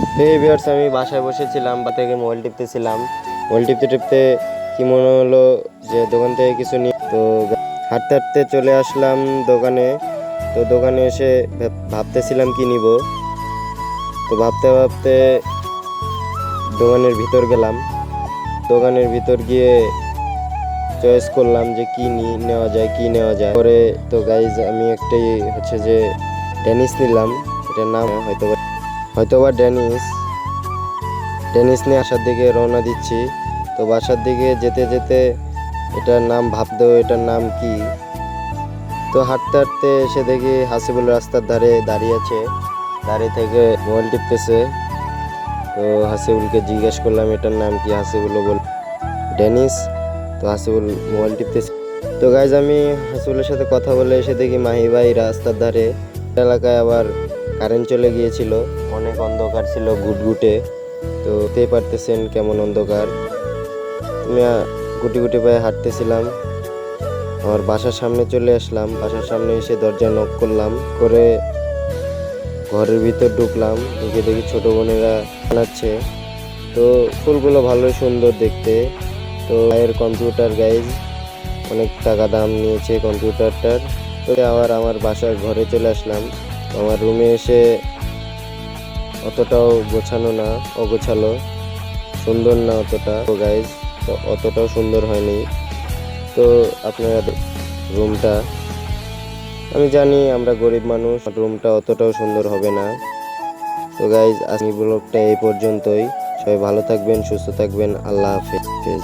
এই ভিউয়ার্স, আমি বাসায় বসেছিলাম, বা থেকে মোবাইল টিপতেছিলাম। মোবাইল টিপতে টিপতে কি মনে হলো যে দোকান থেকে কিছু নিয়ে, তো হাঁটতে হাঁটতে চলে আসলাম দোকানে। তো দোকানে এসে ভাবতেছিলাম কি নিব। তো ভাবতে ভাবতে দোকানের ভিতর গেলাম। দোকানের ভিতর গিয়ে চয়েস করলাম যে কি নেওয়া যায়, কি নেওয়া যায়। পরে তো গাইজ আমি একটাই হচ্ছে যে ডেনিস নিলাম। এটার নাম হয়তোবা ডেনিস নিয়ে আসার দিকে রওনা দিচ্ছি। তো বাসার দিকে যেতে যেতে এটার নাম ভাবতেও এটার নাম কি। তো হাঁটতে হাঁটতে এসে দেখি হাসিবুল রাস্তার ধারে দাঁড়িয়ে আছে, দাঁড়িয়ে থেকে মোবাইল টিপতেছে। তো হাসিবুলকে জিজ্ঞেস করলাম এটার নাম কি। হাসিবুলও বল ডেনিস। তো হাসিবুল মোবাইল টিপতেছে। তো গাইজ আমি হাসিবুলের সাথে কথা বলে এসে দেখি মাহি ভাই রাস্তার ধারে। এলাকায় আবার কারেন্ট চলে গিয়েছিল, অনেক অন্ধকার ছিল ঘুটঘুটে। তো বুঝতেই পারতেছেন কেমন অন্ধকার। আমি গুটি গুটি পায়ে হাঁটতেছিলাম, আমার বাসার সামনে চলে আসলাম। বাসার সামনে এসে দরজা নক করলাম, করে ঘরের ভিতর ঢুকলাম। ঢুকে দেখি ছোট বোনেরা বানাচ্ছে। তো ফুলগুলো ভালোই সুন্দর দেখতে। তো এর কম্পিউটার গাইজ অনেক টাকা দাম নিয়েছে কম্পিউটারটার। তো আবার আমার বাসার ঘরে চলে আসলাম। আমার রুমে এসে অতটাও গোছানো না, অগোছালো, সুন্দর না অতটা। তো গাইজ তো অতটাও সুন্দর হয়নি। তো আপনারা রুমটা, আমি জানি আমরা গরিব মানুষ, রুমটা অতটাও সুন্দর হবে না। তো গাইজ আজকের ব্লগটা এই পর্যন্তই। সবাই ভালো থাকবেন, সুস্থ থাকবেন। আল্লাহ হাফেজ।